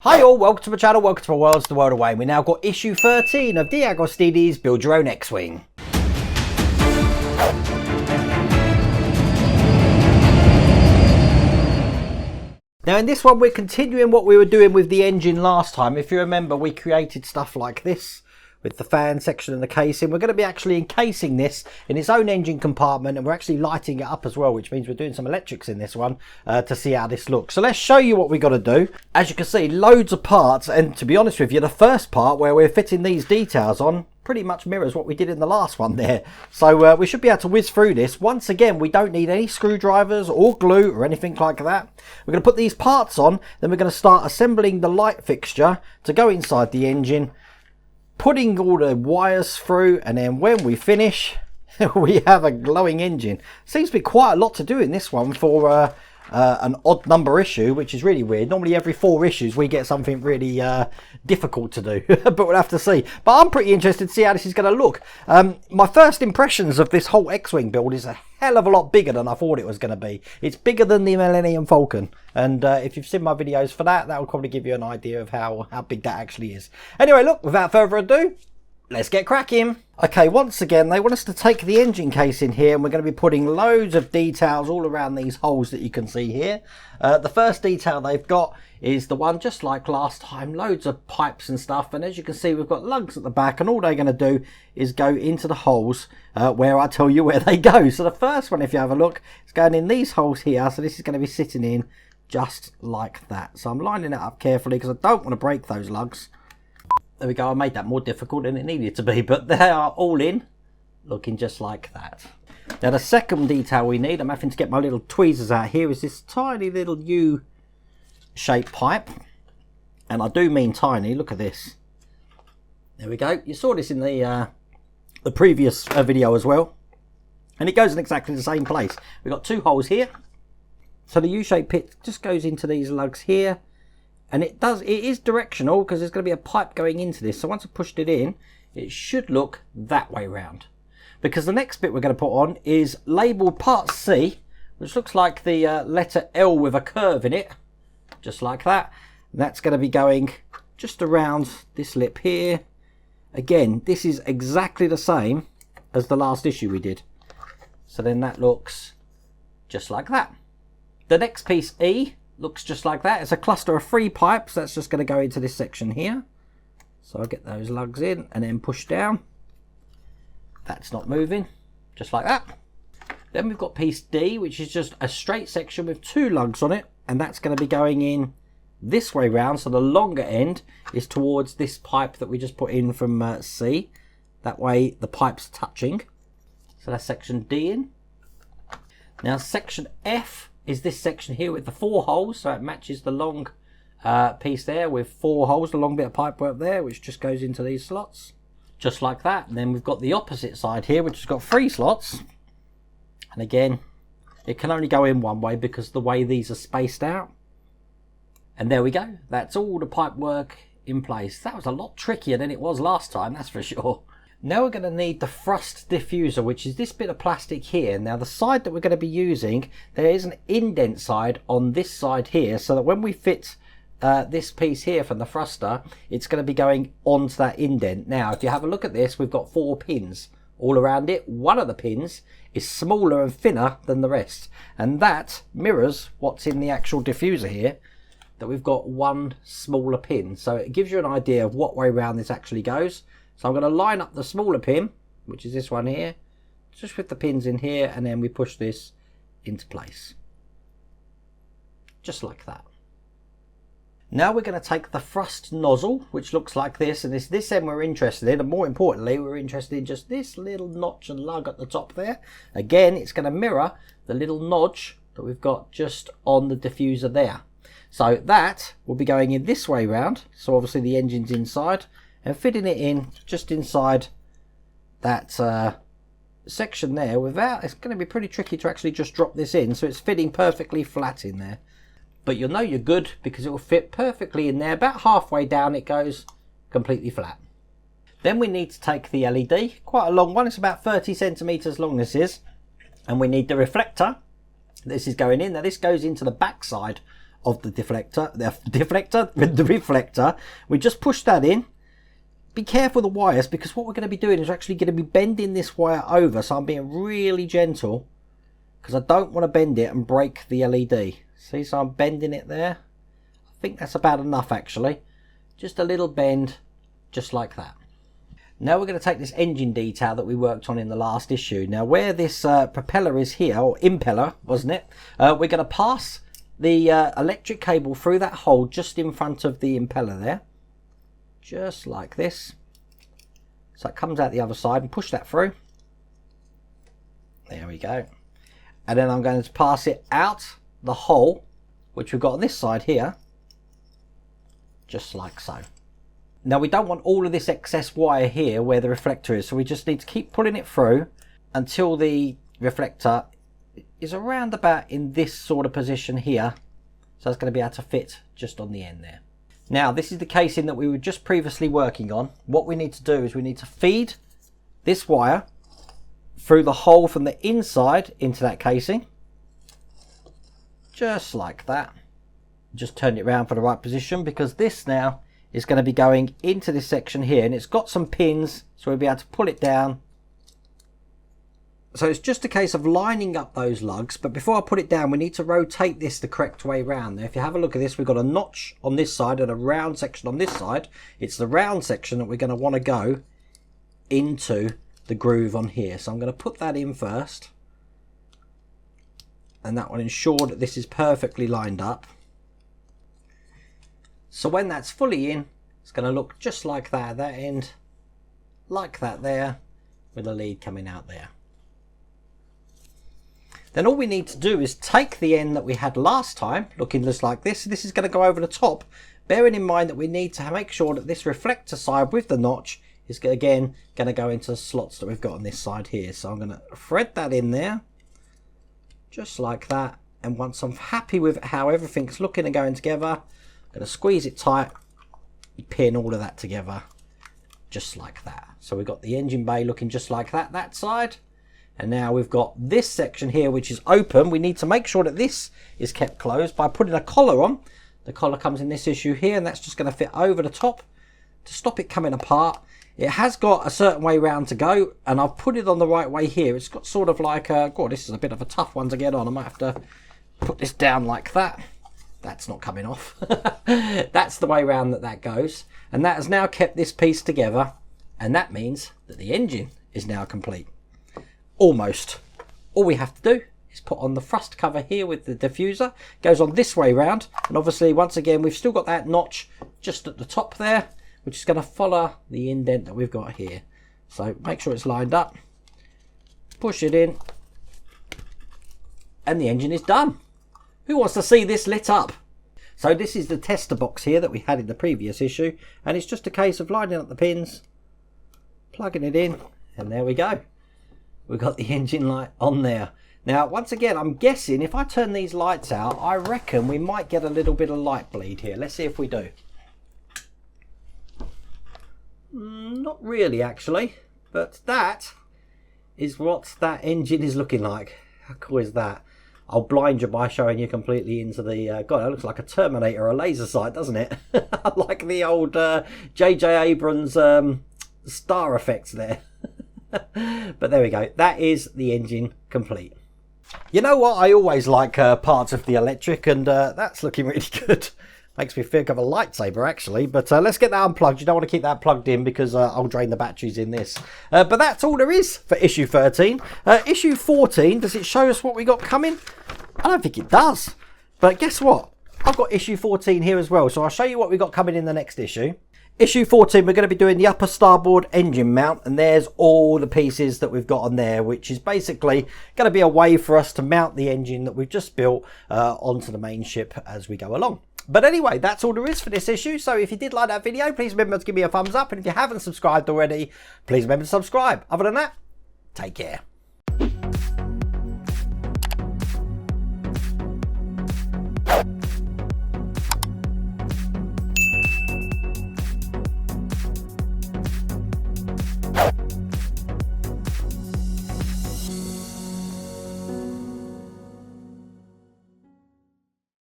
Hi all, welcome to my channel, welcome to my worlds, the world away. We now got issue 13 of Deagostini's Build Your Own X-Wing. Now in this one we're continuing what we were doing with the engine last time. If you remember, we created stuff like this with the fan section and the casing. We're going to be actually encasing this in its own engine compartment, and we're actually lighting it up as well, which means we're doing some electrics in this one to see how this looks. So let's show you what we got to do. As you can see, loads of parts, and to be honest with you, the first part where we're fitting these details on pretty much mirrors what we did in the last one there. So we should be able to whiz through this. Once again, we don't need any screwdrivers or glue or anything like that. We're going to put these parts on, then we're going to start assembling the light fixture to go inside the engine, putting all the wires through, and then when we finish we have a glowing engine. Seems to be quite a lot to do in this one for an odd number issue, which is really weird. Normally every 4 issues we get something really difficult to do but we'll have to see. But I'm pretty interested to see how this is going to look. My first impressions of this whole X-Wing build is a hell of a lot bigger than I thought it was going to be. It's bigger than the Millennium Falcon, and if you've seen my videos for that will probably give you an idea of how big that actually is. Anyway, look, without further ado, let's get cracking. Okay, once again, they want us to take the engine case in here, and we're going to be putting loads of details all around these holes that you can see here. The first detail they've got is the one just like last time, loads of pipes and stuff, and as you can see we've got lugs at the back, and all they're going to do is go into the holes where I tell you where they go. So the first one, if you have a look, is going in these holes here, so this is going to be sitting in just like that. So I'm lining it up carefully because I don't want to break those lugs. There we go, I made that more difficult than it needed to be, but they are all in, looking just like that. Now the second detail we need, I'm having to get my little tweezers out here, is this tiny little U-shaped pipe. And I do mean tiny, look at this. There we go, you saw this in the previous video as well. And it goes in exactly the same place. We've got 2 holes here. So the U-shaped pit just goes into these lugs here. And it is directional because there's going to be a pipe going into this. So once I pushed it in, it should look that way round. Because the next bit we're going to put on is labelled part C, which looks like the letter L with a curve in it. Just like that. And that's going to be going just around this lip here. Again, this is exactly the same as the last issue we did. So then that looks just like that. The next piece, E, looks just like that. It's a cluster of 3 pipes. That's just going to go into this section here. So I'll get those lugs in and then push down. That's not moving. Just like that. Then we've got piece D, which is just a straight section with 2 lugs on it. And that's going to be going in this way round. So the longer end is towards this pipe that we just put in from C. That way the pipe's touching. So that's section D in. Now section F is this section here with the 4 holes, so it matches the long piece there with 4 holes, the long bit of pipework there, which just goes into these slots, just like that. And then we've got the opposite side here, which has got 3 slots, and again, it can only go in one way because the way these are spaced out. And there we go, that's all the pipework in place. That was a lot trickier than it was last time, that's for sure. Now we're going to need the thrust diffuser, which is this bit of plastic here. Now the side that we're going to be using, there is an indent side on this side here, so that when we fit this piece here from the thruster, it's going to be going onto that indent. Now if you have a look at this, we've got 4 pins all around it. One of the pins is smaller and thinner than the rest, and that mirrors what's in the actual diffuser here, that we've got 1 smaller pin. So it gives you an idea of what way around this actually goes. So I'm going to line up the smaller pin, which is this one here, just with the pins in here, and then we push this into place. Just like that. Now we're going to take the thrust nozzle, which looks like this, and it's this end we're interested in, and more importantly, we're interested in just this little notch and lug at the top there. Again, it's going to mirror the little notch that we've got just on the diffuser there. So that will be going in this way round, so obviously the engine's inside, and fitting it in just inside that section there without, it's going to be pretty tricky to actually just drop this in, so it's fitting perfectly flat in there. But you'll know you're good because it will fit perfectly in there. About halfway down it goes completely flat. Then we need to take the LED, quite a long one, it's about 30 centimeters long this is, and we need the reflector. This is going in. Now this goes into the back side of the the reflector. We just push that in. Be careful with the wires, because what we're going to be doing is we're actually going to be bending this wire over. So I'm being really gentle because I don't want to bend it and break the LED. See, so I'm bending it there. I think that's about enough actually. Just a little bend, just like that. Now we're going to take this engine detail that we worked on in the last issue. Now where this propeller is here, or impeller, wasn't it? We're going to pass the electric cable through that hole just in front of the impeller there. Just like this. So it comes out the other side, and push that through. There we go. And then I'm going to pass it out the hole, which we've got on this side here. Just like so. Now we don't want all of this excess wire here where the reflector is, so we just need to keep pulling it through until the reflector is around about in this sort of position here. So it's going to be able to fit just on the end there. Now this is the casing that we were just previously working on. What we need to do is we need to feed this wire through the hole from the inside into that casing. Just like that. Just turn it around for the right position, because this now is going to be going into this section here, and it's got some pins, so we'll be able to pull it down. So it's just a case of lining up those lugs, but before I put it down we need to rotate this the correct way round. Now if you have a look at this, we've got a notch on this side and a round section on this side. It's the round section that we're going to want to go into the groove on here. So I'm going to put that in first, and that will ensure that this is perfectly lined up. So when that's fully in, it's going to look just like that at that end, like that there, with the lead coming out there. Then all we need to do is take the end that we had last time, looking just like this. This is going to go over the top, bearing in mind that we need to make sure that this reflector side with the notch is again going to go into the slots that we've got on this side here. So I'm going to thread that in there, just like that. And once I'm happy with how everything's looking and going together, I'm going to squeeze it tight, pin all of that together, just like that. So we've got the engine bay looking just like that side. And now we've got this section here which is open. We need to make sure that this is kept closed by putting a collar on. The collar comes in this issue here, and that's just going to fit over the top to stop it coming apart. It has got a certain way round to go, and I've put it on the right way here. It's got sort of like a, God, this is a bit of a tough one to get on. I might have to put this down like that. That's not coming off. That's the way round that goes. And that has now kept this piece together, and that means that the engine is now complete. Almost. All we have to do is put on the thrust cover here with the diffuser. Goes on this way round, and obviously once again we've still got that notch just at the top there, which is going to follow the indent that we've got here. So make sure it's lined up, push it in, and the engine is done. Who wants to see this lit up? So this is the tester box here that we had in the previous issue, and it's just a case of lining up the pins, plugging it in, and there we go. We've got the engine light on there. Now, once again, I'm guessing if I turn these lights out, I reckon we might get a little bit of light bleed here. Let's see if we do. Not really, actually. But that is what that engine is looking like. How cool is that? I'll blind you by showing you completely into the... God, it looks like a Terminator or a laser sight, doesn't it? Like the old J.J. Abrams star effects there. But there we go, that is the engine complete. You know what, I always like parts of the electric, and that's looking really good. Makes me think of a lightsaber actually. But let's get that unplugged. You don't want to keep that plugged in because I'll drain the batteries in this. But that's all there is for issue 13. Issue 14, does it show us what we got coming? I don't think it does, but guess what, I've got issue 14 here as well, so I'll show you what we got coming in the next issue. Issue 14, we're going to be doing the upper starboard engine mount, and there's all the pieces that we've got on there, which is basically going to be a way for us to mount the engine that we've just built onto the main ship as we go along. But anyway, that's all there is for this issue. So if you did like that video, please remember to give me a thumbs up, and if you haven't subscribed already, please remember to subscribe. Other than that, take care.